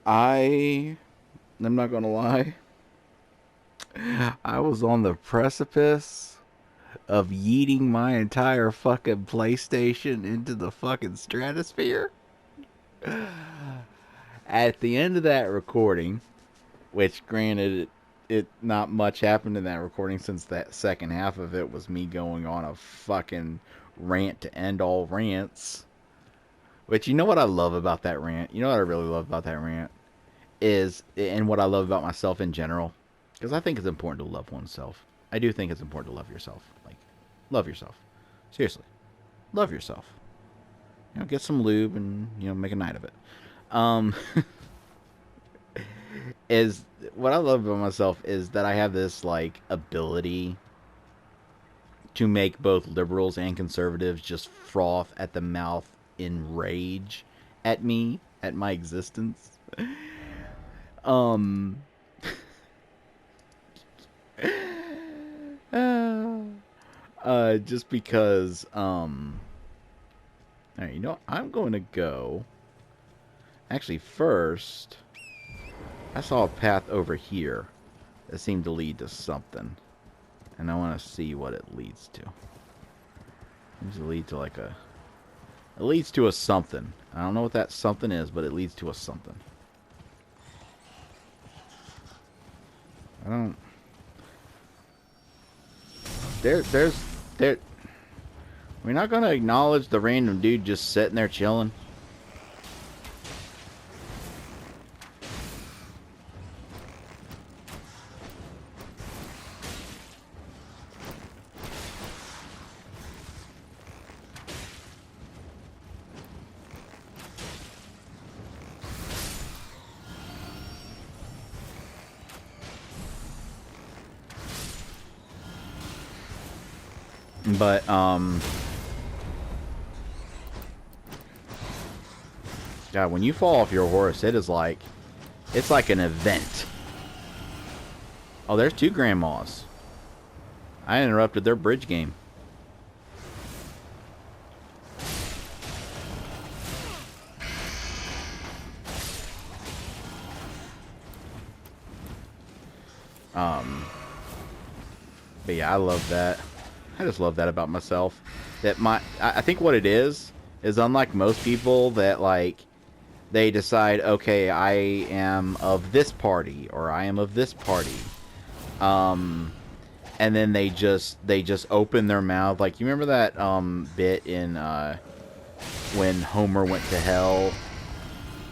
I'm not gonna lie. I was on the precipice of yeeting my entire fucking PlayStation into the fucking stratosphere. At the end of that recording, which granted it not much happened in that recording since that second half of it was me going on a fucking rant to end all rants. But you know what I love about that rant? You know what I really love about that rant? Is, and what I love about myself in general, because I think it's important to love oneself. I do think it's important to love yourself. Like, love yourself. Seriously, love yourself. You know, get some lube and make a night of it. Um, is what I love about myself is that I have this like ability to make both liberals and conservatives just froth at the mouth in rage at me, at my existence. Um, just because, all right, I'm going to go. Actually, first, I saw a path over here that seemed to lead to something, and I want to see what it leads to. It seems to lead to like a. It leads to a something. I don't know what that something is, but it leads to a something. I don't. There. We're not gonna acknowledge the random dude just sitting there chilling. But God, when you fall off your horse, it's like an event. Oh, there's two grandmas. I interrupted their bridge game. But yeah, I love that. I just love that about myself. That I think what it is unlike most people that like they decide, okay, I am of this party or I am of this party, and then they just open their mouth. Like, you remember that bit in when Homer went to hell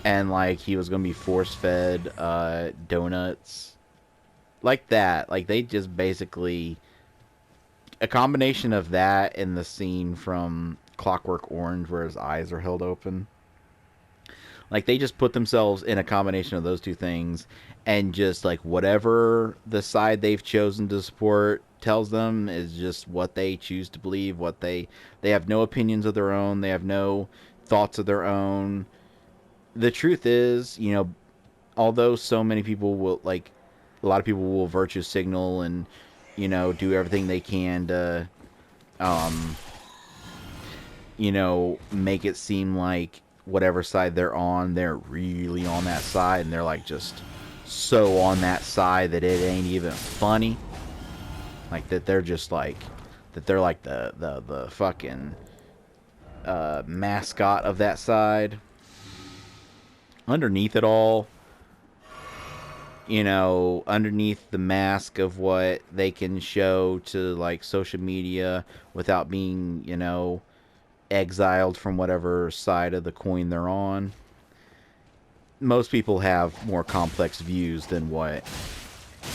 and like he was gonna be force fed donuts, like that. Like, they just basically, a combination of that and the scene from Clockwork Orange where his eyes are held open. Like, they just put themselves in a combination of those two things, and just like whatever the side they've chosen to support tells them is just what they choose to believe. What they have no opinions of their own. They have no thoughts of their own. The truth is, although so many people will, like, a lot of people will virtue signal and do everything they can to make it seem like whatever side they're on, they're really on that side, and they're like just so on that side that it ain't even funny. Like, that they're just like they're like the fucking mascot of that side. Underneath it all, underneath the mask of what they can show to like social media without being, exiled from whatever side of the coin they're on, most people have more complex views than what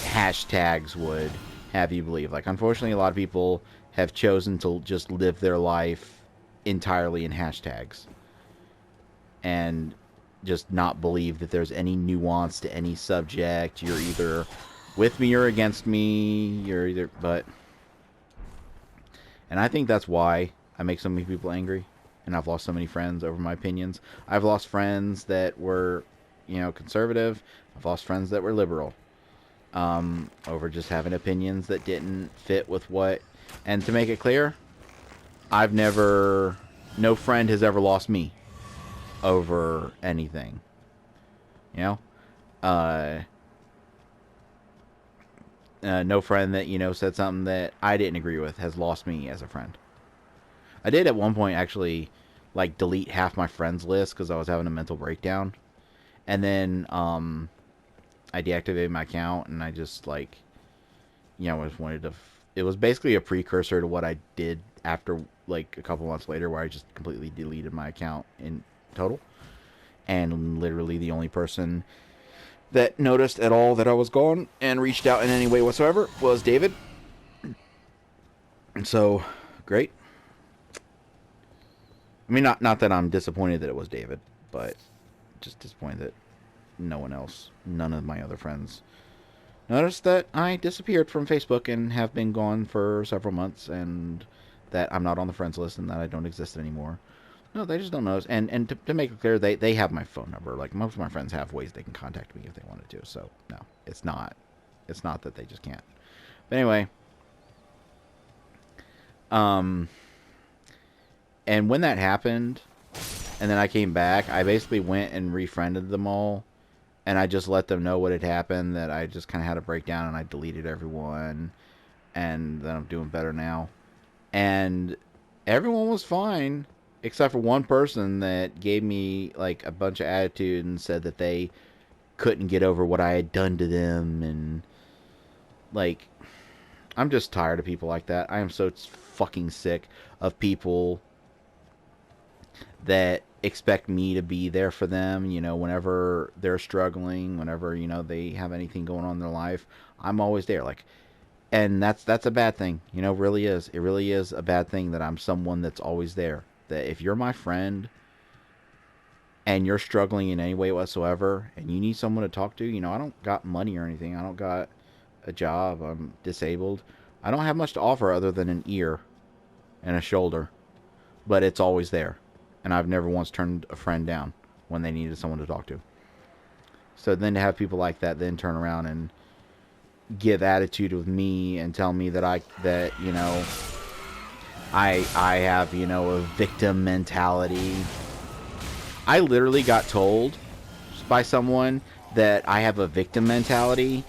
hashtags would have you believe. Like, unfortunately, a lot of people have chosen to just live their life entirely in hashtags and just not believe that there's any nuance to any subject. You're either with me or against me. You're either, but, and I think that's why I make so many people angry, and I've lost so many friends over my opinions. I've lost friends that were, conservative. I've lost friends that were liberal, over just having opinions that didn't fit with what. And to make it clear, I've never no friend has ever lost me over anything. You know? Uh, no friend that, you know, said something that I didn't agree with has lost me as a friend. I did at one point actually, like, delete half my friends list because I was having a mental breakdown. And then I deactivated my account, and I just, like, you know, I just wanted to... It was basically a precursor to what I did after, like, a couple months later, where I just completely deleted my account in total. And literally the only person that noticed at all that I was gone and reached out in any way whatsoever was David. And so, great. I mean, not that I'm disappointed that it was David, but just disappointed that no one else, none of my other friends, noticed that I disappeared from Facebook and have been gone for several months, and that I'm not on the friends list and that I don't exist anymore. No, they just don't notice. And to make it clear, they have my phone number. Like, most of my friends have ways they can contact me if they wanted to. So, no, it's not. It's not that they just can't. But anyway. And when that happened, and then I came back, I basically went and refriended them all. And I just let them know what had happened, that I just kind of had a breakdown, and I deleted everyone. And that I'm doing better now. And everyone was fine, except for one person that gave me, like, a bunch of attitude and said that they couldn't get over what I had done to them. And, like, I'm just tired of people like that. I am so fucking sick of people that expect me to be there for them, you know, whenever they're struggling, whenever, you know, they have anything going on in their life. I'm always there. Like, and that's a bad thing, you know, really is. It really is a bad thing that I'm someone that's always there. That if you're my friend and you're struggling in any way whatsoever and you need someone to talk to, you know, I don't got money or anything. I don't got a job. I'm disabled. I don't have much to offer other than an ear and a shoulder, but it's always there. And I've never once turned a friend down when they needed someone to talk to. So then to have people like that then turn around and give attitude with me and tell me that you know, I have, you know, a victim mentality. I literally got told by someone that I have a victim mentality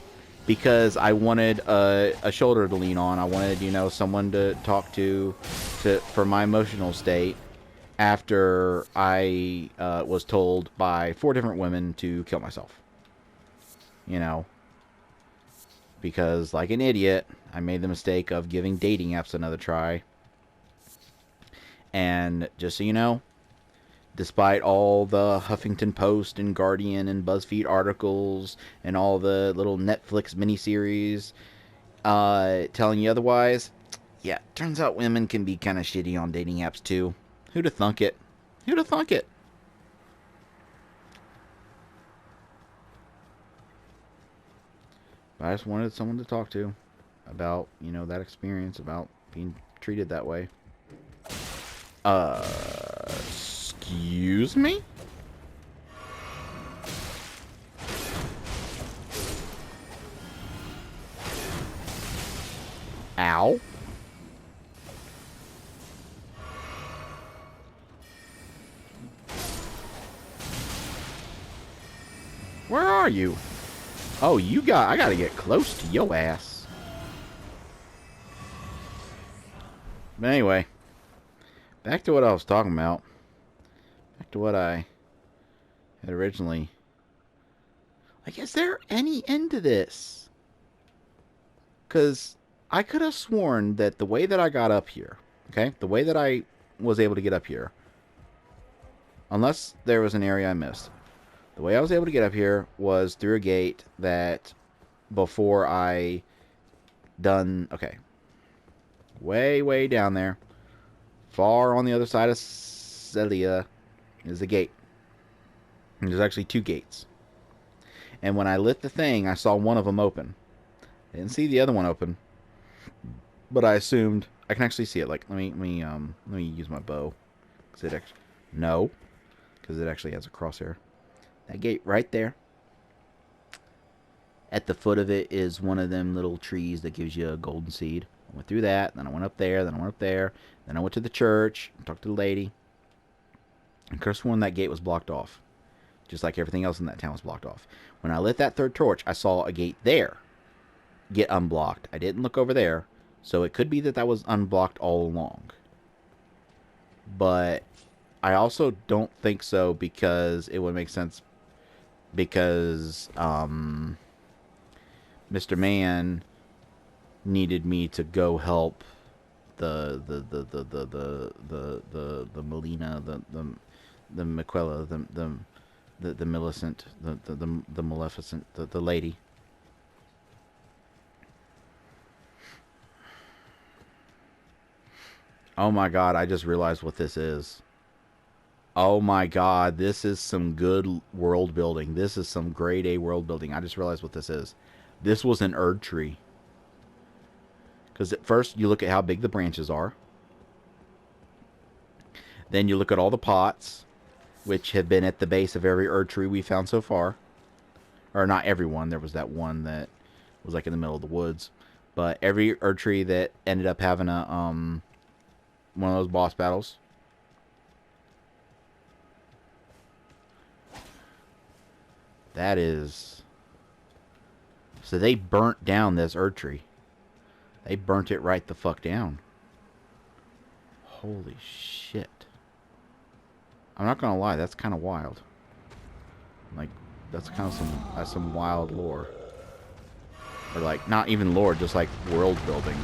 because I wanted a shoulder to lean on. I wanted, you know, someone to talk to for my emotional state after I was told by 4 different women to kill myself. You know, because like an idiot, I made the mistake of giving dating apps another try. And just so you know, despite all the Huffington Post and Guardian and BuzzFeed articles and all the little Netflix miniseries telling you otherwise, yeah, turns out women can be kind of shitty on dating apps too. Who'd have thunk it? Who'd have thunk it? But I just wanted someone to talk to about, you know, that experience, about being treated that way. Excuse me? Ow. Where are you? Oh, I gotta get close to your ass. But anyway, back to what I was talking about. Back to what I had originally... Like, is there any end to this? Because I could have sworn that the way that I got up here, okay, the way that I was able to get up here, unless there was an area I missed, the way I was able to get up here was through a gate that before I done... Okay. Way down there, far on the other side of Celia, is a gate. And there's actually 2 gates. And when I lit the thing, I saw one of them open. I didn't see the other one open, but I assumed... I can actually see it. Like, let me use my bow. Because it actually has a crosshair. That gate right there. At the foot of it is one of them little trees that gives you a golden seed. I went through that, then I went up there, then I went up there, then I went to the church, talked to the lady. And Chris sworn that gate was blocked off. Just like everything else in that town was blocked off. When I lit that third torch, I saw a gate there get unblocked. I didn't look over there, so it could be that that was unblocked all along. But I also don't think so, because it would make sense, because Mr. Man needed me to go help the Melina, the Miquella, the Millicent, the Maleficent, the lady. Oh my god, I just realized what this is. Oh my god, this is some good world building. This is some grade A world building. I just realized what this is. This was an Erd tree. Because at first you look at how big the branches are. Then you look at all the pots, which have been at the base of every Erd tree we found so far. Or not every one. There was that one that was like in the middle of the woods. But every Erd tree that ended up having a one of those boss battles. That is... So they burnt down this Erd tree. They burnt it right the fuck down. Holy shit. I'm not gonna lie, that's kind of wild. Like, that's kind of some wild lore. Or like, not even lore, just like world building.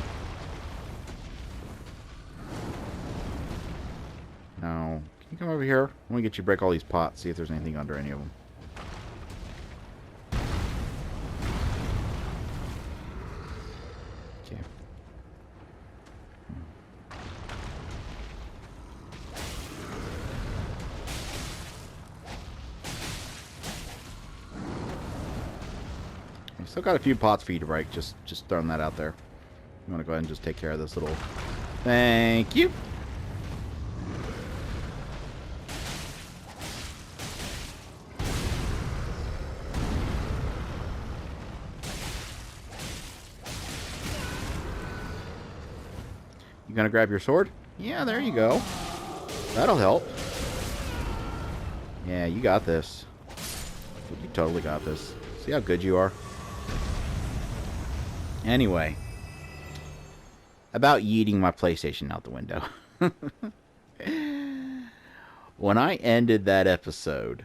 Now, can you come over here? Let me get you break all these pots, see if there's anything under any of them. Okay. I still got a few pots for you to break, just throwing that out there. You want to go ahead and just take care of this little... Thank you! You gonna grab your sword? Yeah, there you go. That'll help. Yeah, you got this. You totally got this. See how good you are? Anyway. About yeeting my PlayStation out the window. When I ended that episode...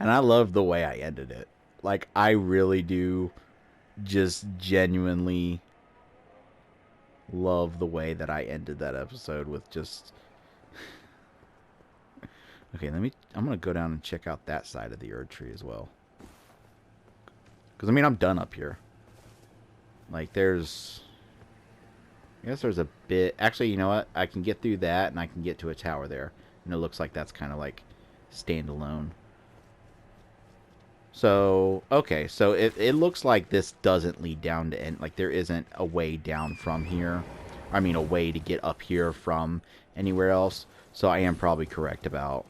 And I love the way I ended it. Like, I really do... just genuinely love the way that I ended that episode with just... Okay, I'm gonna go down and check out that side of the Erd tree as well. Because, I mean, I'm done up here. Like, there's... I guess there's a bit... Actually, you know what? I can get through that, and I can get to a tower there. And it looks like that's kind of, like, standalone. So, okay, so it looks like this doesn't lead down to end. Like, there isn't a way down from here. I mean, a way to get up here from anywhere else. So I am probably correct about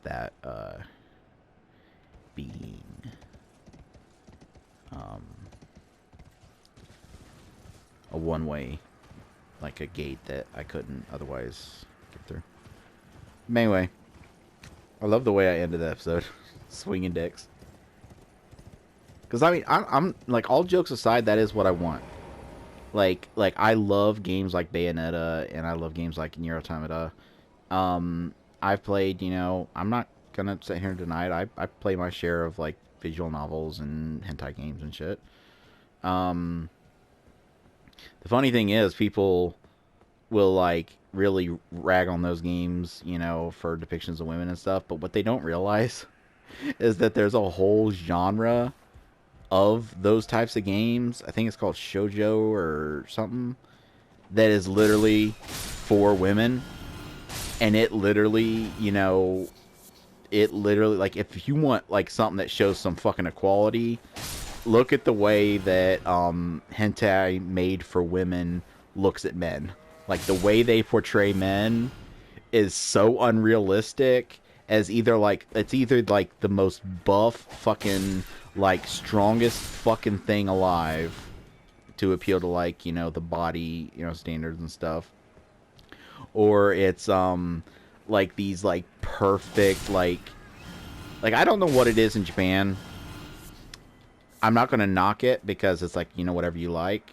that being a one-way, like a gate that I couldn't otherwise get through. But anyway... I love the way I ended the episode. Swinging dicks. Because, I mean, I'm like, all jokes aside, that is what I want. Like, I love games like Bayonetta, and I love games like Nier Automata. I've played, you know, I'm not gonna sit here and deny it. I play my share of, like, visual novels and hentai games and shit. The funny thing is, people will, like, really rag on those games, you know, for depictions of women and stuff, but what they don't realize is that there's a whole genre of those types of games. I think it's called shoujo or something, that is literally for women, and it literally, you know, like, if you want, like, something that shows some fucking equality, look at the way that hentai made for women looks at men. Like, the way they portray men is so unrealistic, as either, like, it's either, like, the most buff, fucking, like, strongest fucking thing alive, to appeal to like, you know, the body, you know, standards and stuff. Or it's like these like perfect like I don't know what it is in Japan. I'm not going to knock it because it's like, you know, whatever you like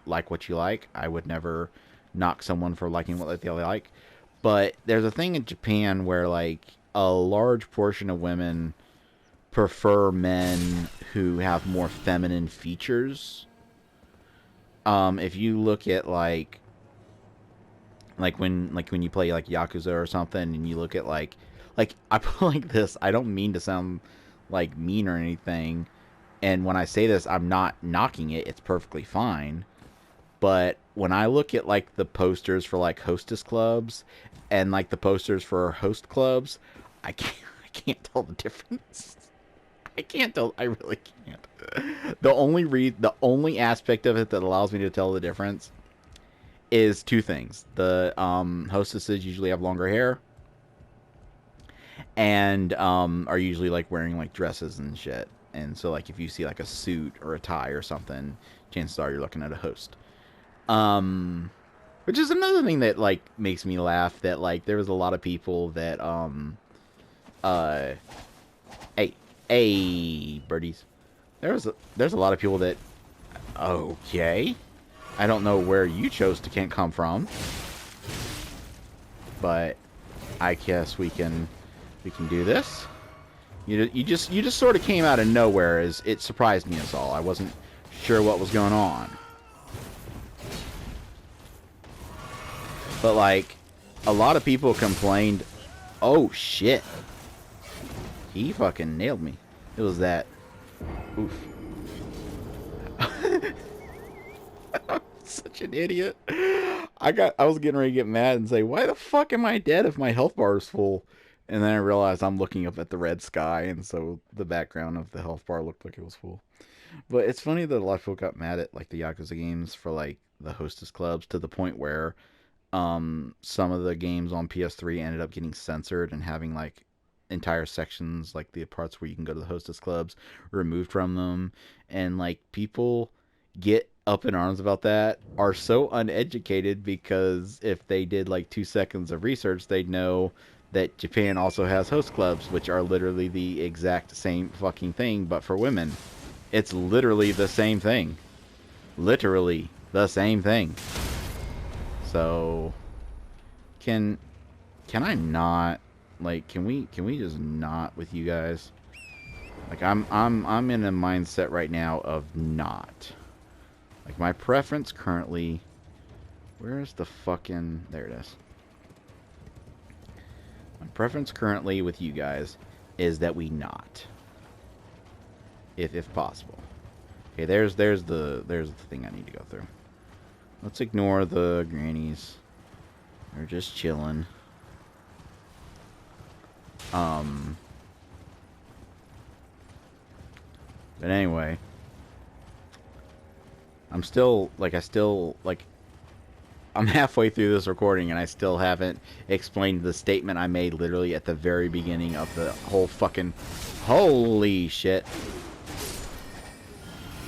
what you like. I would never knock someone for liking what they like. But there's a thing in Japan where like a large portion of women prefer men who have more feminine features. If you look at when you play like Yakuza or something, and you look at like I put like this. I don't mean to sound like mean or anything, and when I say this, I'm not knocking it. It's perfectly fine. But when I look at like the posters for like hostess clubs and like the posters for host clubs, I can't tell the difference. I can't tell. I really can't. The only aspect of it that allows me to tell the difference is two things. The hostesses usually have longer hair and are usually like wearing like dresses and shit. And so like if you see like a suit or a tie or something, chances are you're looking at a host. Which is another thing that like makes me laugh, that like there was a lot of people that hey birdies. There's a lot of people that, okay, I don't know where you chose to can't come from, but I guess we can do this. You just sort of came out of nowhere. As it surprised me as all. I wasn't sure what was going on. But like a lot of people complained, oh shit. He fucking nailed me. It was that. Oof. I'm such an idiot. I was getting ready to get mad and say, why the fuck am I dead if my health bar is full? And then I realized I'm looking up at the red sky, and so the background of the health bar looked like it was full. But it's funny that a lot of people got mad at like the Yakuza games for like the hostess clubs, to the point where some of the games on PS3 ended up getting censored and having like entire sections, like the parts where you can go to the hostess clubs, removed from them. And like people get up in arms about that are so uneducated, because if they did like 2 seconds of research, they'd know that Japan also has host clubs, which are literally the exact same fucking thing, but for women. It's literally the same thing. Literally the same thing. So can I not, like, can we just not with you guys? Like I'm in a mindset right now of not. Like my preference currently, where's the fucking, there it is. My preference currently with you guys is that we not. If possible. Okay, there's the thing I need to go through. Let's ignore the grannies. They're just chilling. But anyway, I'm halfway through this recording and I still haven't explained the statement I made literally at the very beginning of the whole fucking, holy shit,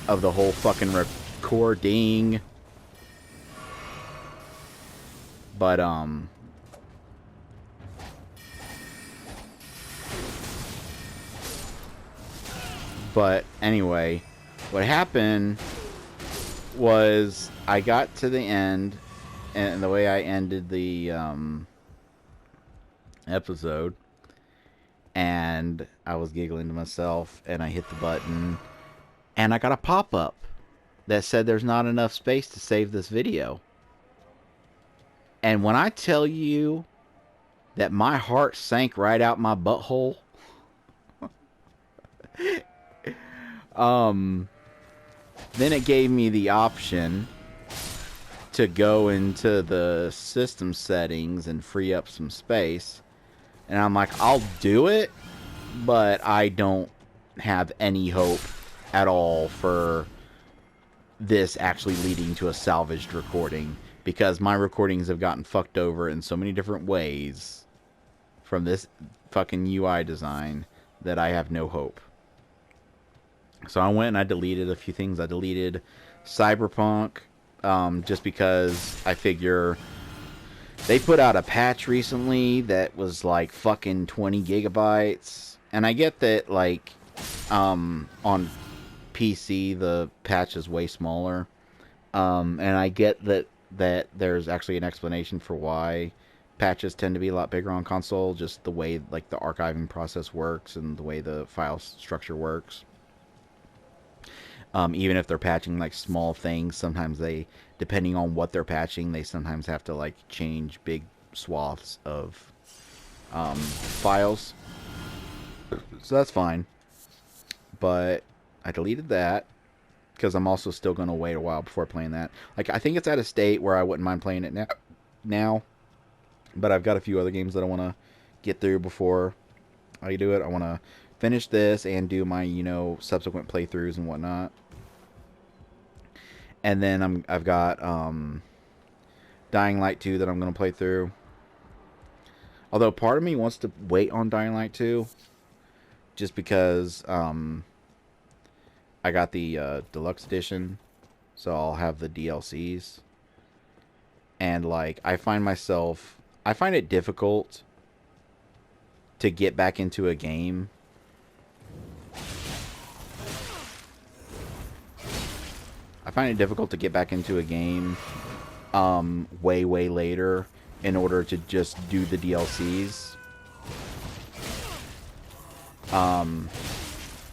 of the whole fucking recording. But anyway, what happened was I got to the end, and the way I ended the episode, and I was giggling to myself, and I hit the button, and I got a pop-up that said there's not enough space to save this video. And when I tell you that my heart sank right out my butthole, then it gave me the option to go into the system settings and free up some space. And I'm like, I'll do it, but I don't have any hope at all for this actually leading to a salvaged recording, because my recordings have gotten fucked over in so many different ways from this fucking UI design that I have no hope. So I went and I deleted a few things. I deleted Cyberpunk, just because I figure they put out a patch recently that was like fucking 20 gigabytes. And I get that, like, on PC the patch is way smaller. And I get that there's actually an explanation for why patches tend to be a lot bigger on console, just the way like the archiving process works and the way the file structure works. Even if they're patching like small things, sometimes they, depending on what they're patching, they sometimes have to like change big swaths of files. So that's fine. But I deleted that because I'm also still going to wait a while before playing that. Like, I think it's at a state where I wouldn't mind playing it now, but I've got a few other games that I want to get through before I do it. I want to finish this and do my, subsequent playthroughs and whatnot. And then I've got Dying Light 2 that I'm going to play through. Although part of me wants to wait on Dying Light 2 just because I got the deluxe edition, so I'll have the DLCs. And like I find it difficult to get back into a game way later in order to just do the DLCs.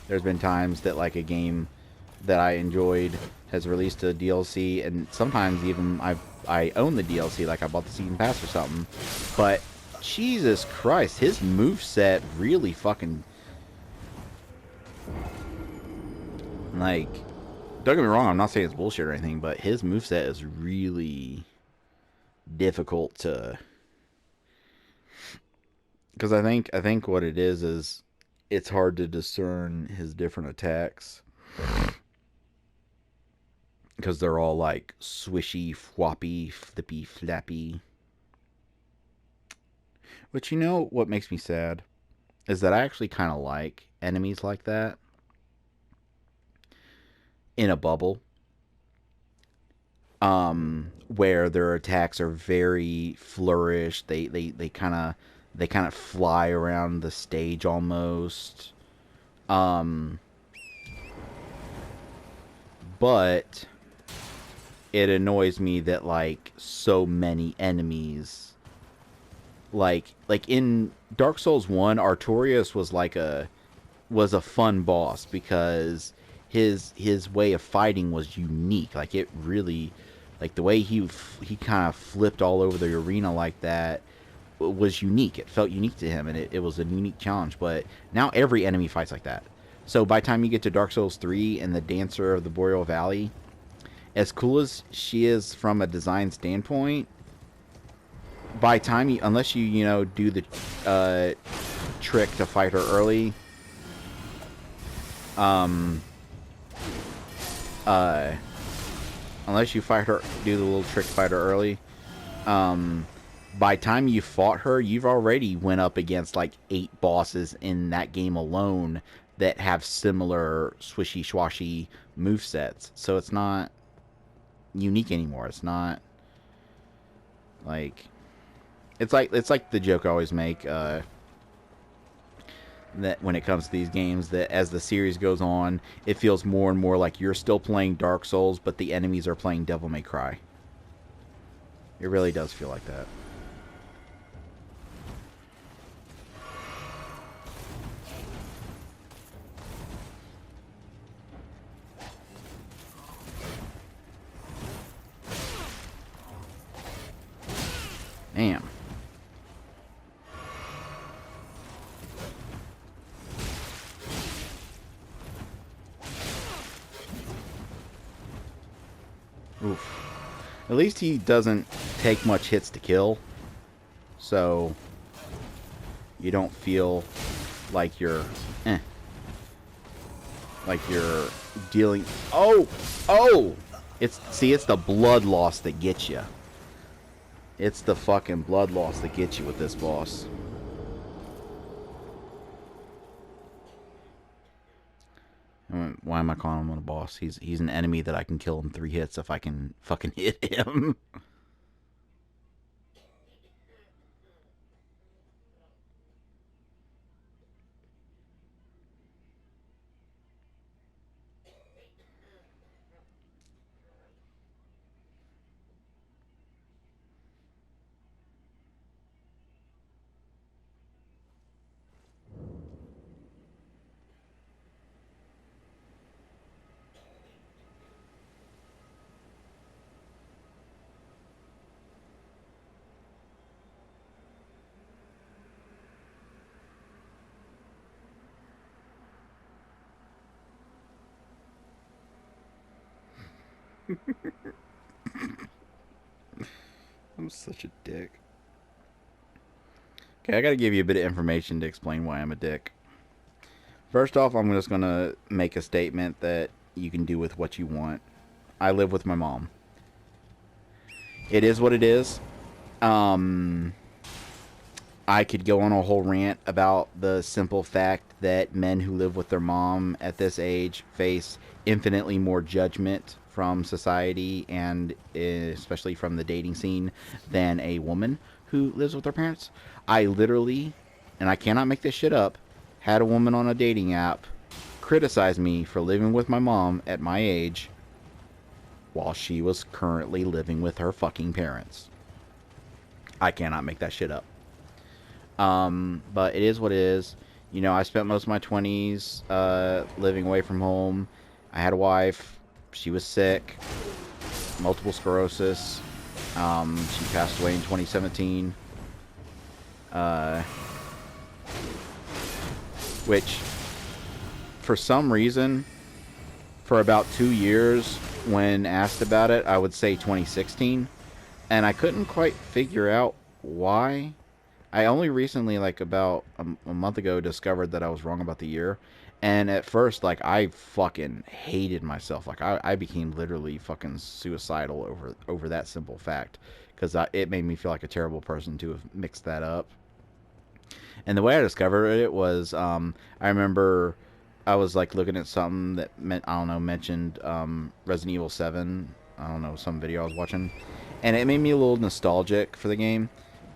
There's been times that like a game that I enjoyed has released a DLC, and sometimes even I own the DLC, like I bought the season pass or something. But Jesus Christ, his moveset really fucking, like, don't get me wrong, I'm not saying it's bullshit or anything, but his moveset is really difficult to, because I think what it is it's hard to discern his different attacks because they're all like swishy, floppy, flippy, flappy. But you know what makes me sad is that I actually kind of like enemies like that in a bubble, where their attacks are very flourished. They kind of fly around the stage almost. But it annoys me that like so many enemies, like in Dark Souls 1, Artorias was a fun boss because his way of fighting was unique. Like it really, like the way he kind of flipped all over the arena like that was unique. It felt unique to him, and it was a unique challenge. But now every enemy fights like that. So by the time you get to Dark Souls 3 and the Dancer of the Boreal Valley, as cool as she is from a design standpoint, by time you, unless you do the trick to fight her early, unless you do the little trick to fight her early, by time you fought her, you've already went up against like 8 bosses in that game alone that have similar swishy swashy movesets. So it's not unique anymore. It's not like it's like the joke I always make, that when it comes to these games, that as the series goes on, it feels more and more like you're still playing Dark Souls, but the enemies are playing Devil May Cry. It really does feel like that. Damn. Oof. At least he doesn't take much hits to kill, so you don't feel like you're like you're dealing. Oh, it's the blood loss that gets you. It's the fucking blood loss that gets you with this boss. Why am I calling him a boss? He's an enemy that I can kill in 3 hits if I can fucking hit him. I'm such a dick. Okay, I gotta give you a bit of information to explain why I'm a dick. First off, I'm just gonna make a statement that you can do with what you want. I live with my mom. It is what it is. I could go on a whole rant about the simple fact that men who live with their mom at this age face infinitely more judgment from society and especially from the dating scene than a woman who lives with her parents. I literally, and I cannot make this shit up, had a woman on a dating app criticize me for living with my mom at my age while she was currently living with her fucking parents. I cannot make that shit up. But it is what it is. You know, I spent most of my 20s living away from home. I had a wife. She was sick. Multiple sclerosis. She passed away in 2017. Which, for some reason, for about 2 years, when asked about it, I would say 2016. And I couldn't quite figure out why. I only recently, like about a month ago, discovered that I was wrong about the year. And at first, like, I fucking hated myself. Like, I became literally fucking suicidal over that simple fact. Because it made me feel like a terrible person to have mixed that up. And the way I discovered it was, I remember I was, like, looking at something that, mentioned Resident Evil 7. I don't know, some video I was watching. And it made me a little nostalgic for the game.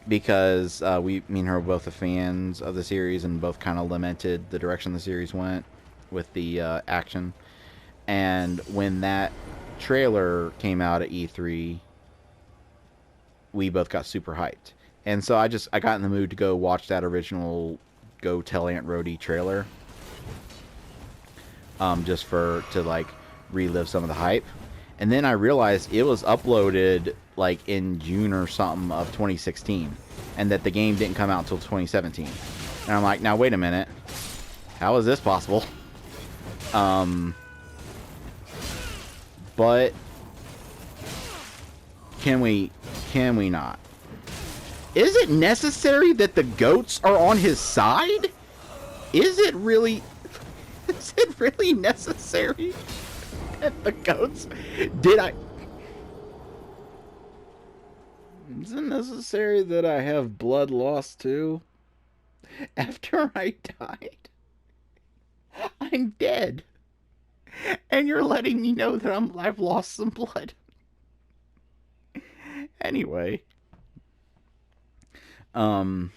Because me and her were both the fans of the series and both kind of lamented the direction the series went with the action. And when that trailer came out at E3, we both got super hyped. And so I got in the mood to go watch that original Go Tell Aunt Rhody trailer. Just to like relive some of the hype. And then I realized it was uploaded like in June or something of 2016, and that the game didn't come out until 2017. And I'm like, now wait a minute, how is this possible? But can we not? Is it necessary that the goats are on his side? Is it really necessary that the goats? Is it necessary that I have blood loss too? After I died? I'm dead. And you're letting me know that I've lost some blood. Anyway. So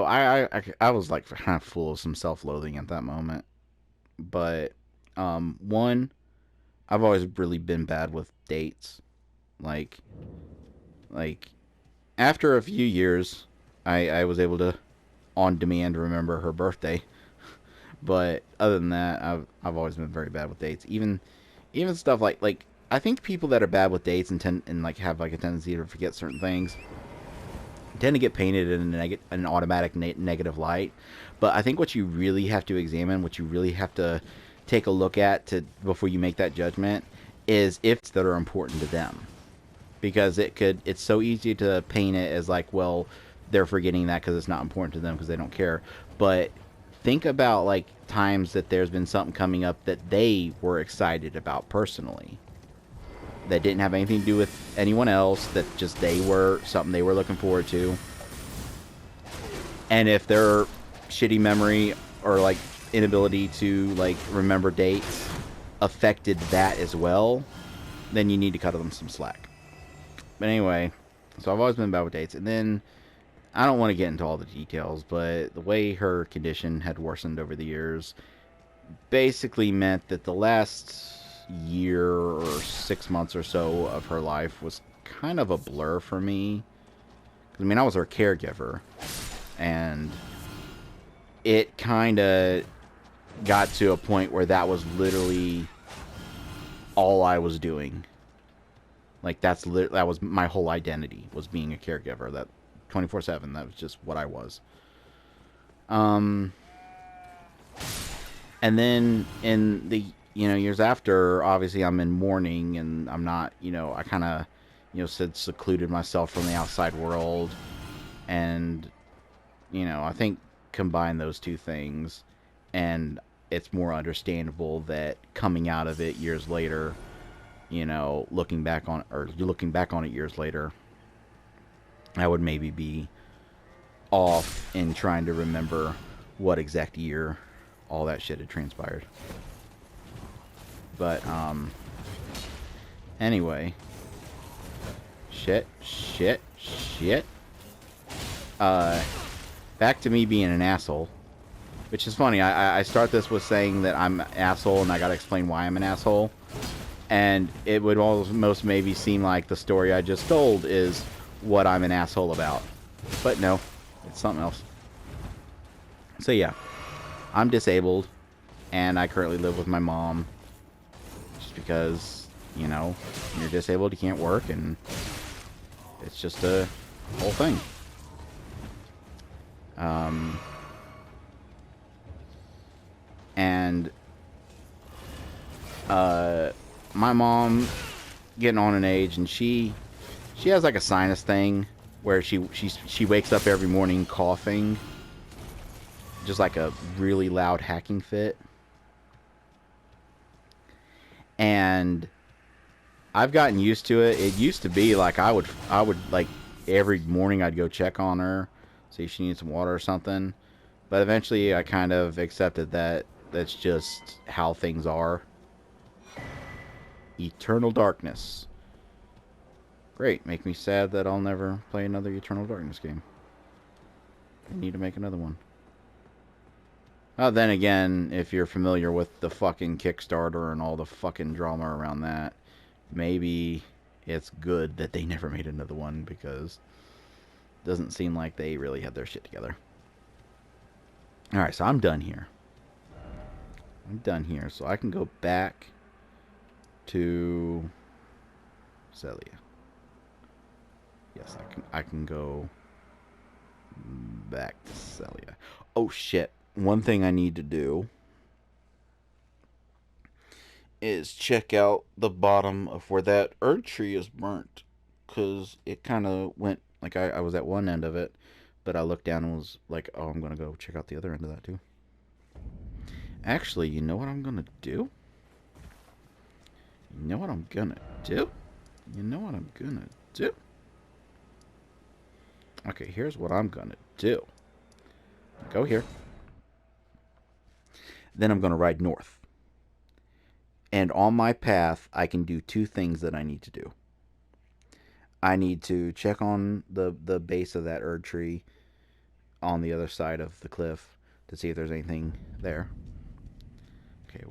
I was like kind of full of some self-loathing at that moment. But, one, I've always really been bad with dates. Like after a few years, I was able to on demand remember her birthday. But other than that, I've always been very bad with dates. Even stuff like I think people that are bad with dates and like have like a tendency to forget certain things tend to get painted in an automatic negative light. But I think what you really have to examine, what you really have to take a look at before you make that judgment, is if that are important to them. Because it's so easy to paint it as like, well, they're forgetting that because it's not important to them because they don't care. But think about like times that there's been something coming up that they were excited about personally, that didn't have anything to do with anyone else, that just something they were looking forward to. And if their shitty memory or like inability to, like, remember dates affected that as well, then you need to cut them some slack. But anyway, so I've always been bad with dates. And then, I don't want to get into all the details, but the way her condition had worsened over the years basically meant that the last year or 6 months or so of her life was kind of a blur for me. I mean, I was her caregiver, and it kind of got to a point where that was literally all I was doing. Like, that was my whole identity, was being a caregiver. That 24/7, that was just what I was. And then in the, years after, obviously I'm in mourning, and I'm not, I kind of, said secluded myself from the outside world. And, I think combine those two things, and it's more understandable that coming out of it years later, looking back on it years later, I would maybe be off in trying to remember what exact year all that shit had transpired. But, anyway. Shit. Back to me being an asshole. Which is funny, I start this with saying that I'm an asshole, and I gotta explain why I'm an asshole. And it would almost maybe seem like the story I just told is what I'm an asshole about. But no, it's something else. So yeah, I'm disabled, and I currently live with my mom. Just because, when you're disabled, you can't work, and it's just a whole thing. And my mom getting on in age, and she has like a sinus thing where she wakes up every morning coughing, just like a really loud hacking fit. And I've gotten used to it. It used to be like I would like every morning I'd go check on her, see if she needs some water or something. But eventually I kind of accepted that that's just how things are. Eternal Darkness. Great. Make me sad that I'll never play another Eternal Darkness game. I need to make another one. Then again, if you're familiar with the fucking Kickstarter and all the fucking drama around that, maybe it's good that they never made another one, because it doesn't seem like they really had their shit together. Alright, so I'm done here. So I can go back to Celia. Yes, I can go back to Celia. Oh shit. One thing I need to do is check out the bottom of where that herb tree is burnt, because it kind of went, like, I was at one end of it, but I looked down and was like, oh, I'm gonna go check out the other end of that too. Actually, you know what I'm gonna do? Okay, here's what I'm gonna do. Go here. Then I'm gonna ride north. And on my path, I can do two things that I need to do. I need to check on the base of that herb tree on the other side of the cliff to see if there's anything there. Okay,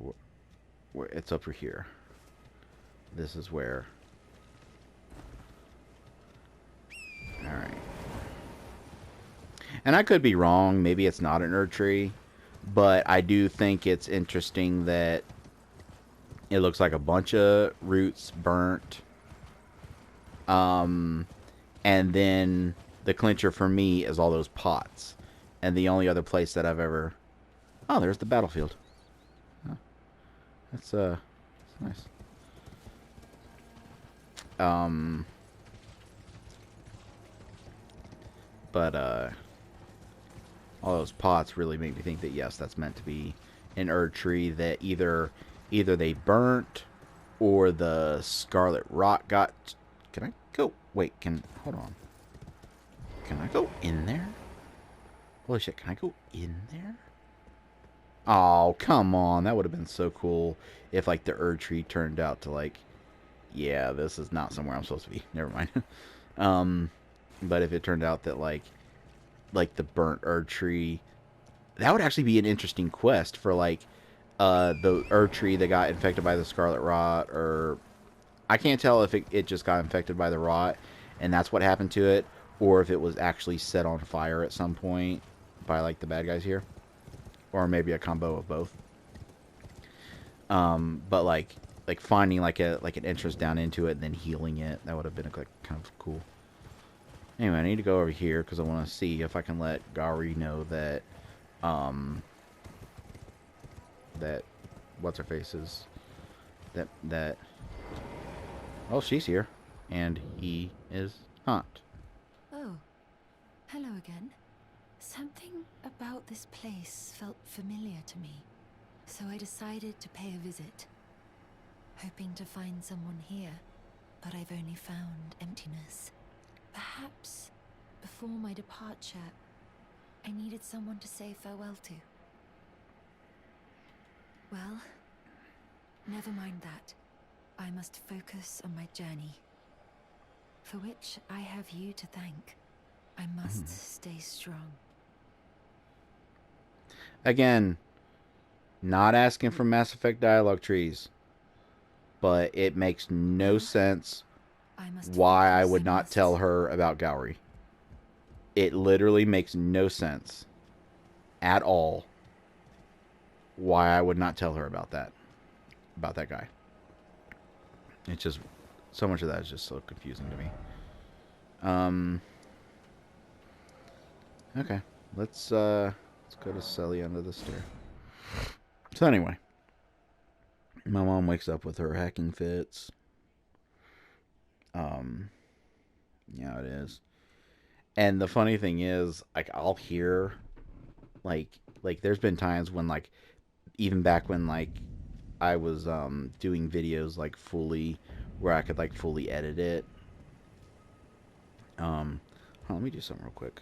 where it's over here. This is where. Alright. And I could be wrong. Maybe it's not an herb tree. But I do think it's interesting that it looks like a bunch of roots burnt. And then the clincher for me is all those pots. And the only other place that I've ever... Oh, there's the battlefield. Oh, that's nice. But all those pots really make me think that, yes, that's meant to be an herb tree that either they burnt or the scarlet rot got... Can I go? Wait, hold on. Can I go in there? Holy shit, can I go in there? Oh, come on. That would have been so cool if, like, the Erd tree turned out to, like, yeah, this is not somewhere I'm supposed to be. Never mind. um, but if it turned out that, like the burnt Erd tree, that would actually be an interesting quest for, like, the Erd tree that got infected by the Scarlet Rot, or I can't tell if it just got infected by the rot and that's what happened to it, or if it was actually set on fire at some point by, like, the bad guys here, or maybe a combo of both. But like finding like an entrance down into it and then healing it, that would have been like kind of cool. Anyway, I need to go over here because I want to see if I can let Gari know that that what's her face is that oh, she's here and he is not. Oh, hello again. Something about this place felt familiar to me, so I decided to pay a visit, hoping to find someone here, but I've only found emptiness. Perhaps before my departure, I needed someone to say farewell to. Well, never mind that. I must focus on my journey, for which I have you to thank. I must stay strong. Again, not asking for Mass Effect dialogue trees, but it makes no sense why I would not tell her about Gowry. It literally makes no sense at all why I would not tell her about that guy. It's just, so much of that is just so confusing to me. Okay, let's go to Sully under the stair. So anyway, my mom wakes up with her hacking fits. Yeah, it is. And the funny thing is, like, I'll hear, like there's been times when, like, even back when, like, I was doing videos, like, fully, where I could, like, fully edit it. Hold on, let me do something real quick.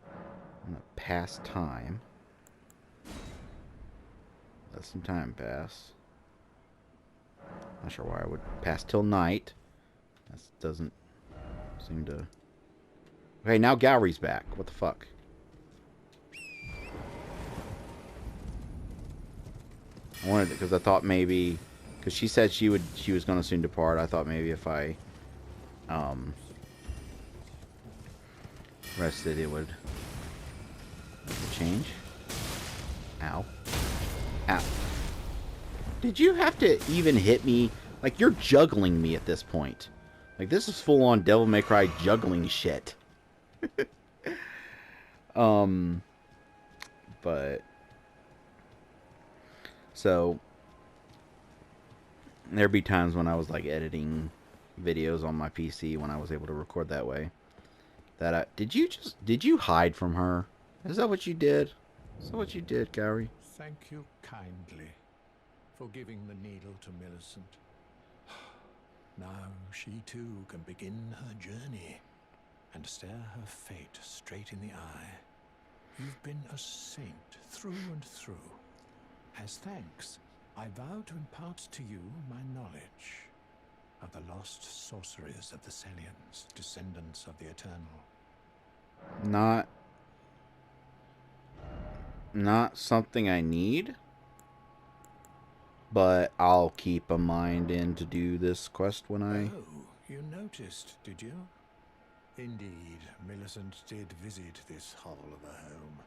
I'm gonna pass time. Let some time pass. Not sure why I would pass till night. That doesn't seem to... Okay, now Gowry's back. What the fuck? I wanted it because I thought maybe... Because she said she was going to soon depart. I thought maybe if I rested, it would change. Ow. Ow. Did you have to even hit me? Like, you're juggling me at this point. Like, this is full-on Devil May Cry juggling shit. But... So... There'd be times when I was, like, editing videos on my PC when I was able to record that way. That I... Did you hide from her? Is that what you did? Is that what you did, Gowry? Thank you kindly for giving the needle to Millicent. Now she too can begin her journey and stare her fate straight in the eye. You've been a saint through and through. As thanks, I vow to impart to you my knowledge of the lost sorceries of the Selians, descendants of the Eternal. Not something I need, but I'll keep a mind in to do this quest when I... Oh, you noticed, did you? Indeed, Millicent did visit this hovel of a home.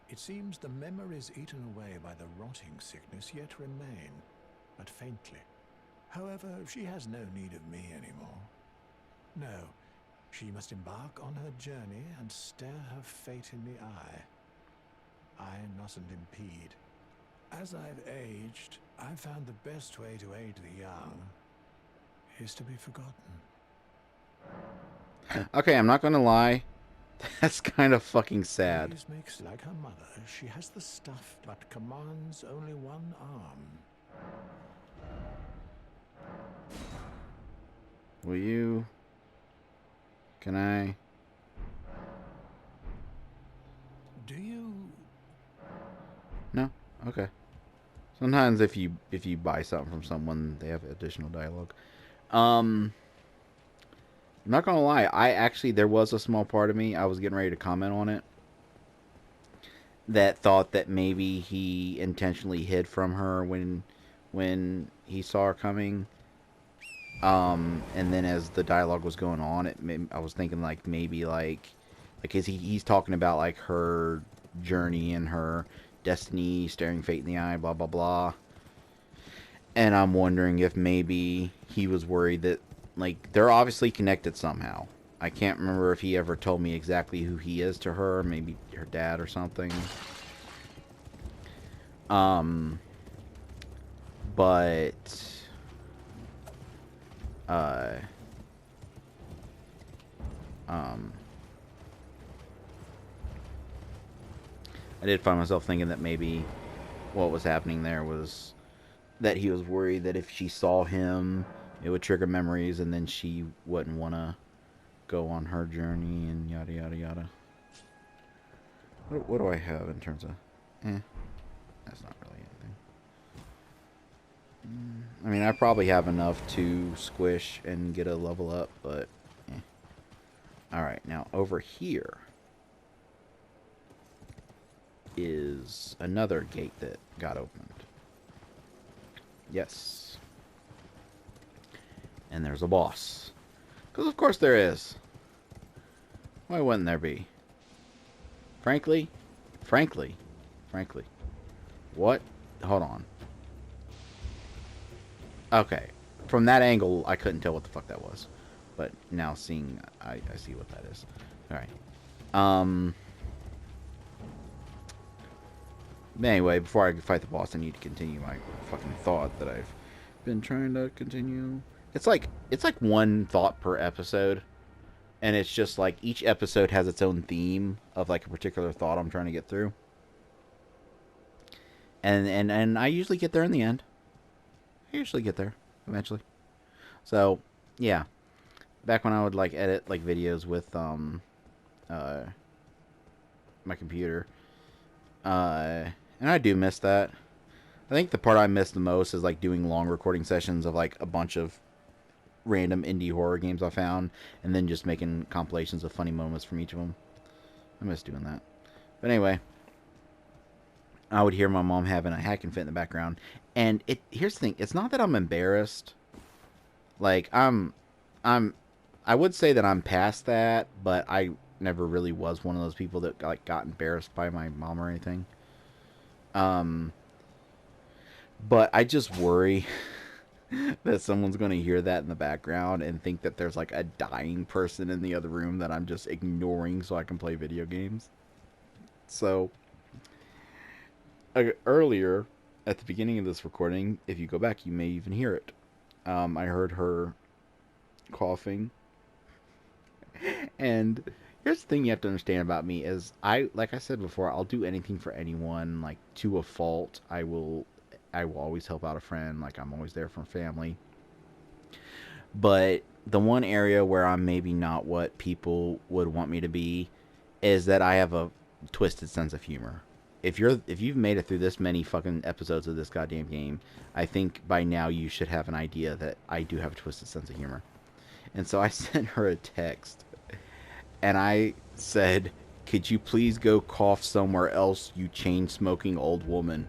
It seems the memories eaten away by the rotting sickness yet remain, but faintly. However, she has no need of me anymore. No, she must embark on her journey and stare her fate in the eye. I mustn't impede. As I've aged, I've found the best way to aid the young is to be forgotten. Okay, I'm not gonna lie. That's kind of fucking sad. Please makes like her mother. She has the stuff, but commands only one arm. Will you... Can I... Do you Okay. Sometimes if you buy something from someone, they have additional dialogue. I'm not gonna lie. I actually there was a small part of me. I was getting ready to comment on it. That thought that maybe he intentionally hid from her when he saw her coming. And then as the dialogue was going on, I was thinking like maybe like he's talking about like her journey and her destiny, staring fate in the eye, blah blah blah. And I'm wondering if maybe he was worried that like they're obviously connected somehow. I can't remember if he ever told me exactly who he is to her, maybe her dad or something. Um, but uh, um, I did find myself thinking that maybe what was happening there was that he was worried that if she saw him, it would trigger memories, and then she wouldn't want to go on her journey and yada yada yada. What do I have in terms of? That's not really anything. I mean, I probably have enough to squish and get a level up, but Alright, now over here is another gate that got opened. Yes. And there's a boss. Because of course there is. Why wouldn't there be? Frankly. What? Hold on. Okay. From that angle, I couldn't tell what the fuck that was. But now seeing, I see what that is. Alright. Anyway, before I fight the boss, I need to continue my fucking thought that I've been trying to continue. It's like one thought per episode. And it's just like each episode has its own theme of like a particular thought I'm trying to get through. And I usually get there in the end. I usually get there eventually. So, yeah. Back when I would like edit like videos with my computer. And I do miss that. I think the part I miss the most is like doing long recording sessions of like a bunch of random indie horror games I found, and then just making compilations of funny moments from each of them. I miss doing that. But anyway, I would hear my mom having a hacking fit in the background, and here's the thing: it's not that I'm embarrassed. Like I would say that I'm past that, but I never really was one of those people that like got embarrassed by my mom or anything. But I just worry that someone's going to hear that in the background and think that there's like a dying person in the other room that I'm just ignoring so I can play video games. So, earlier, at the beginning of this recording, if you go back, you may even hear it. I heard her coughing. And here's the thing you have to understand about me is like I said before, I'll do anything for anyone, like to a fault. I will always help out a friend, like I'm always there for family. But the one area where I'm maybe not what people would want me to be is that I have a twisted sense of humor. If you've made it through this many fucking episodes of this goddamn game, I think by now you should have an idea that I do have a twisted sense of humor. And so I sent her a text and I said, "Could you please go cough somewhere else, you chain-smoking old woman?"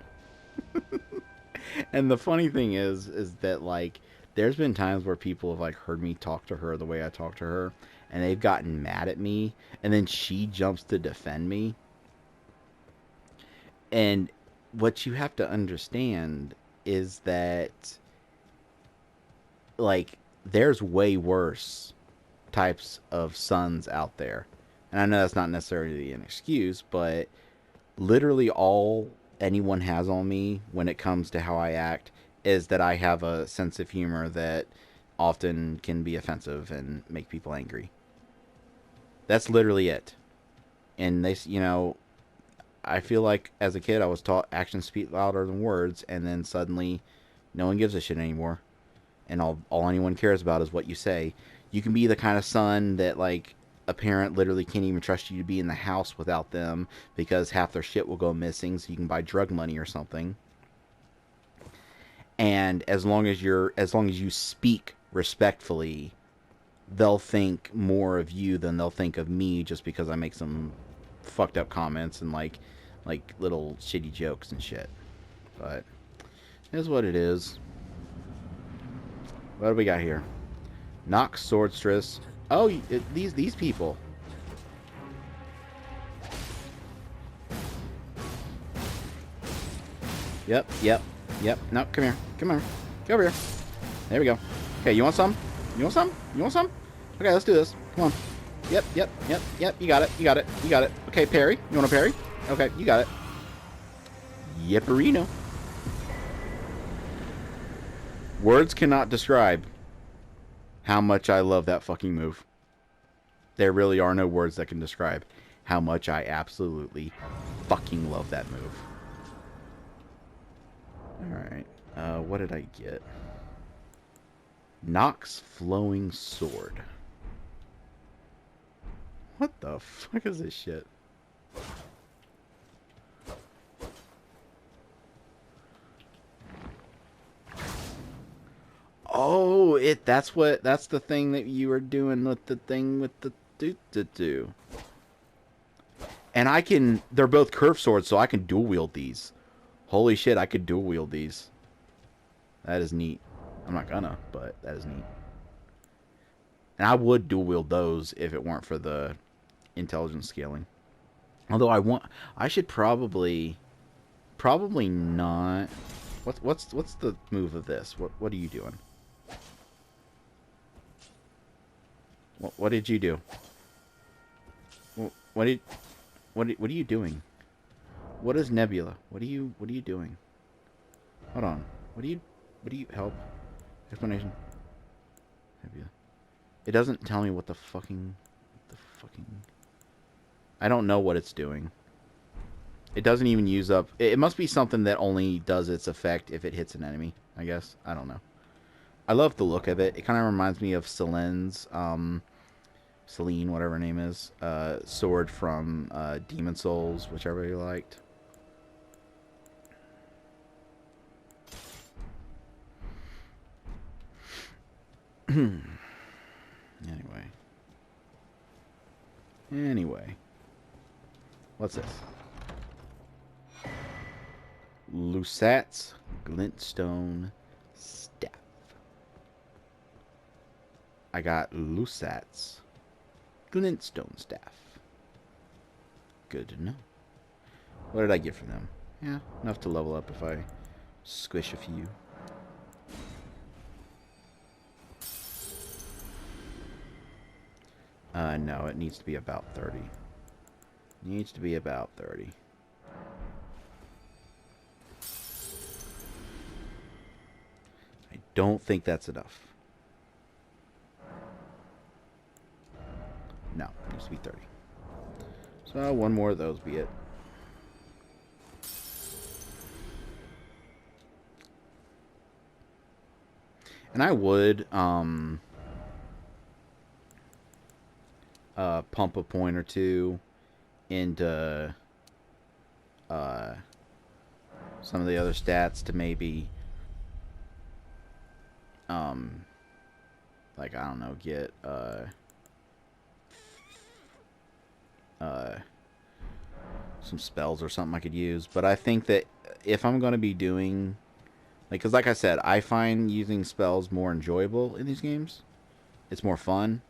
And the funny thing is that like there's been times where people have like heard me talk to her the way I talk to her, and they've gotten mad at me, and then she jumps to defend me. And what you have to understand is that like there's way worse types of sons out there. And I know that's not necessarily an excuse, but literally all anyone has on me when it comes to how I act is that I have a sense of humor that often can be offensive and make people angry. That's literally it. And I feel like as a kid I was taught actions speak louder than words, and then suddenly no one gives a shit anymore. And all anyone cares about is what you say. You can be the kind of son that like a parent literally can't even trust you to be in the house without them because half their shit will go missing, so you can buy drug money or something. And as long as you speak respectfully, they'll think more of you than they'll think of me just because I make some fucked up comments and like little shitty jokes and shit. But it is what it is. What do we got here? Nox Swordstress. Oh, these people. Yep. No, come here. Come over here. There we go. Okay, you want some? You want some? You want some? Okay, let's do this. Come on. Yep. You got it. Okay, parry. You want to parry? Okay, you got it. Yipperino. Words cannot describe how much I love that fucking move. There really are no words that can describe how much I absolutely fucking love that move. Alright. What did I get? Nox Flowing Sword. What the fuck is this shit? Oh, that's the thing that you were doing with the thing with the do. And they're both curved swords, so I can dual wield these. Holy shit, I could dual wield these. That is neat. I'm not gonna, but that is neat. And I would dual wield those if it weren't for the intelligence scaling. Although I should probably not. What's the move of this? What are you doing? What did you do? What are you doing? What is Nebula? What are you doing? Hold on. What do you help? Explanation. Nebula. It doesn't tell me what the fucking I don't know what it's doing. It doesn't even use up. It must be something that only does its effect if it hits an enemy, I guess. I don't know. I love the look of it. It kind of reminds me of Celine's Celine, whatever her name is, sword from Demon Souls, whichever you liked. Anyway. What's this? Lusat's Glintstone Staff. I got Lusat's Glintstone Staff. Good to know. What did I get from them? Yeah, enough to level up if I squish a few. No, it needs to be about 30. Needs to be about 30. I don't think that's enough. No, it needs to be 30. So one more of those be it. And I would pump a point or two into some of the other stats to maybe like, I don't know, get some spells or something I could use. But I think that if I'm going to be doing, like, because like I said, I find using spells more enjoyable in these games. It's more fun,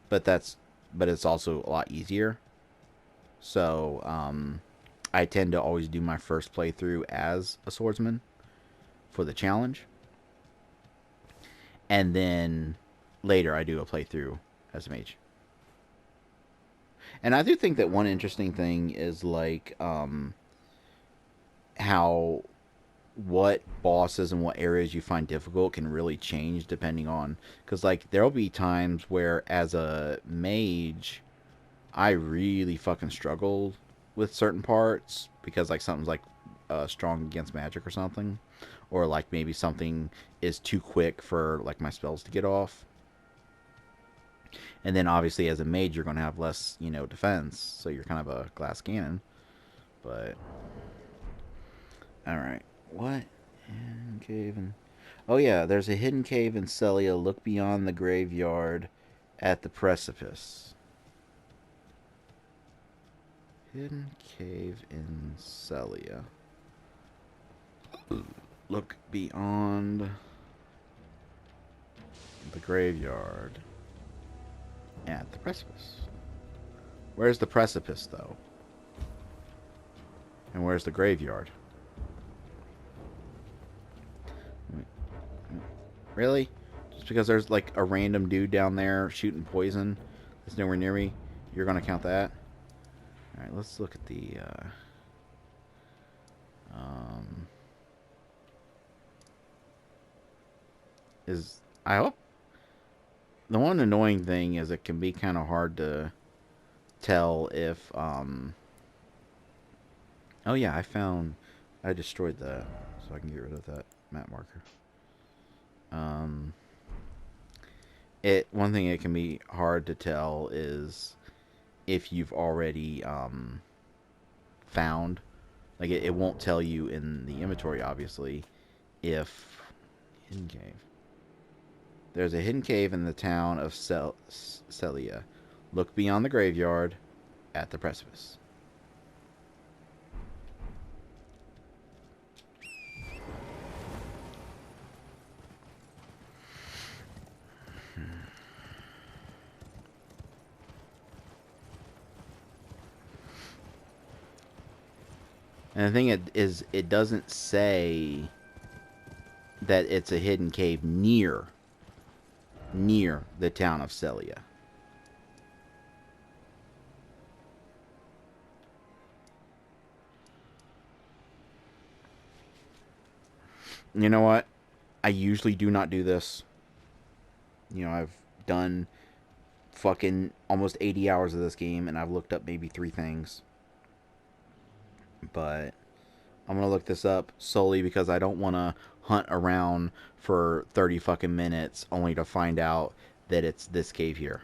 but it's also a lot easier. So I tend to always do my first playthrough as a swordsman for the challenge, and then later I do a playthrough as a mage. And I do think that one interesting thing is, like, how what bosses and what areas you find difficult can really change depending on, because, like, there'll be times where as a mage I really fucking struggle with certain parts because, like, something's like strong against magic or something, or like maybe something is too quick for, like, my spells to get off. And then obviously as a mage, you're going to have less, you know, defense. So you're kind of a glass cannon. But, alright. What? Hidden cave and... Oh yeah, there's a hidden cave in Celia. Look beyond the graveyard at the precipice. Hidden cave in Celia. Look beyond the graveyard at the precipice. Where's the precipice, though? And where's the graveyard? Really? Just because there's like a random dude down there shooting poison that's nowhere near me, you're gonna count that? Alright, let's look at the I hope the one annoying thing is it can be kind of hard to tell if oh yeah, I destroyed that so I can get rid of that map marker. One thing it can be hard to tell is if you've already found, like it won't tell you in the inventory obviously if hidden cave. There's a hidden cave in the town of Celia. Look beyond the graveyard at the precipice. And the thing is, it doesn't say that it's a hidden cave near the town of Celia. You know what? I usually do not do this. You know, I've done fucking almost 80 hours of this game, and I've looked up maybe 3 things. But I'm going to look this up solely because I don't want to hunt around for 30 fucking minutes only to find out that it's this cave here.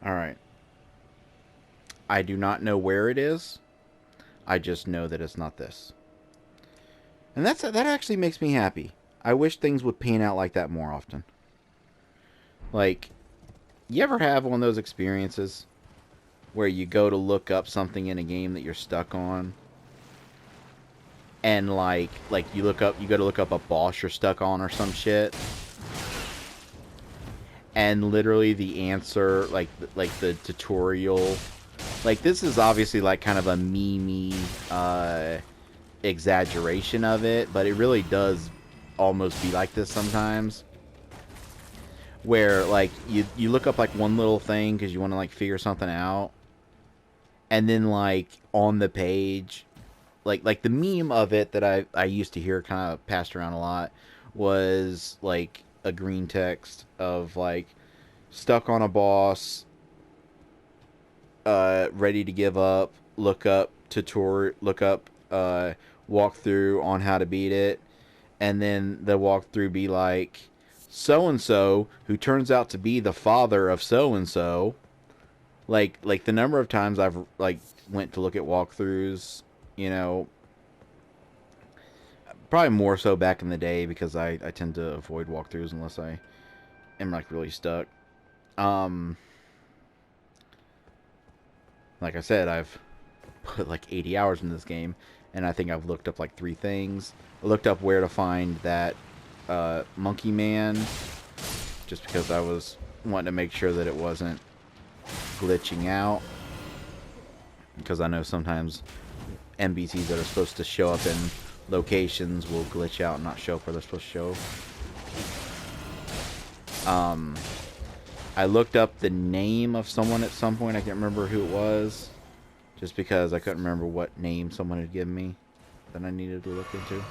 Alright. I do not know where it is. I just know that it's not this. And that actually makes me happy. I wish things would pan out like that more often. Like, you ever have one of those experiences where you go to look up something in a game that you're stuck on, and like you go to look up a boss you're stuck on or some shit, and literally the answer, like the tutorial, like this is obviously like kind of a meme exaggeration of it, but it really does almost be like this sometimes, where like you look up like one little thing because you want to like figure something out, and then like on the page, like the meme of it that I used to hear kind of passed around a lot was like a green text of like stuck on a boss, ready to give up, look up tutorial, walkthrough on how to beat it, and then the walkthrough be like, so and so who turns out to be the father of so and so. Like the number of times I've like went to look at walkthroughs, you know, probably more so back in the day because I tend to avoid walkthroughs unless I am like really stuck. Like I said, I've put like 80 hours in this game, and I think I've looked up like 3 things. I looked up where to find that monkey man, just because I was wanting to make sure that it wasn't glitching out, because I know sometimes NPCs that are supposed to show up in locations will glitch out and not show up where they're supposed to show. I looked up the name of someone at some point. I can't remember who it was, just because I couldn't remember what name someone had given me that I needed to look into.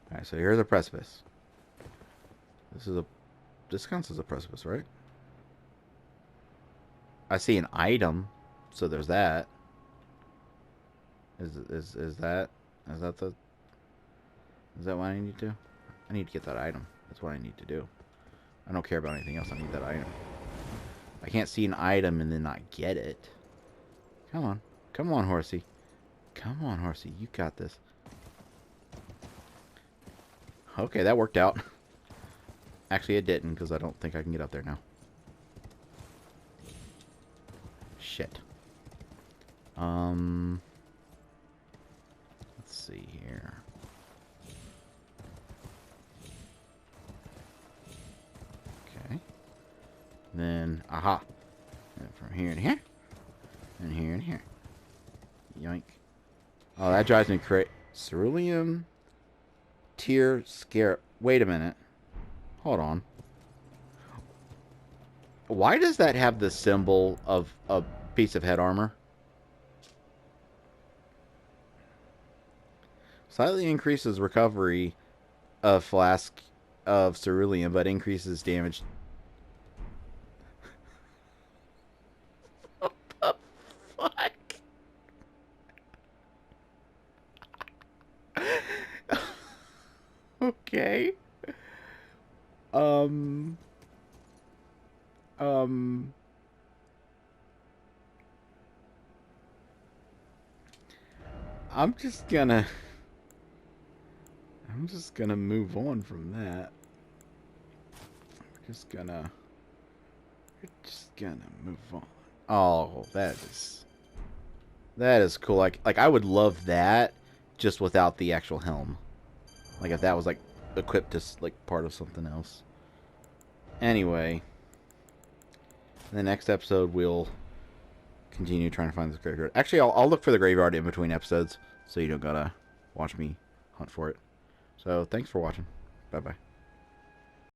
Alright, so here's a precipice. This counts as a precipice, right? I see an item, so there's that. Is that what I need to do? I need to get that item. That's what I need to do. I don't care about anything else. I need that item. I can't see an item and then not get it. Come on. Come on, horsey. Come on, horsey. You got this. Okay, that worked out. Actually, it didn't, because I don't think I can get up there now. Shit. Let's see here. Okay. Then, aha. And from here to here. And here and here. Yoink. Oh, that drives me crazy. Cerulean Tier Scare. Wait a minute. Hold on. Why does that have the symbol of a piece of head armor? Slightly increases recovery of flask of cerulean, but increases damage. What the fuck? Okay. I'm just gonna move on from that. We're just gonna move on. Oh, that is cool. Like I would love that, just without the actual helm. Like if that was like equipped as like part of something else. Anyway, in the next episode we'll continue trying to find this graveyard. Actually, I'll look for the graveyard in between episodes, so you don't gotta watch me hunt for it. So thanks for watching. Bye bye.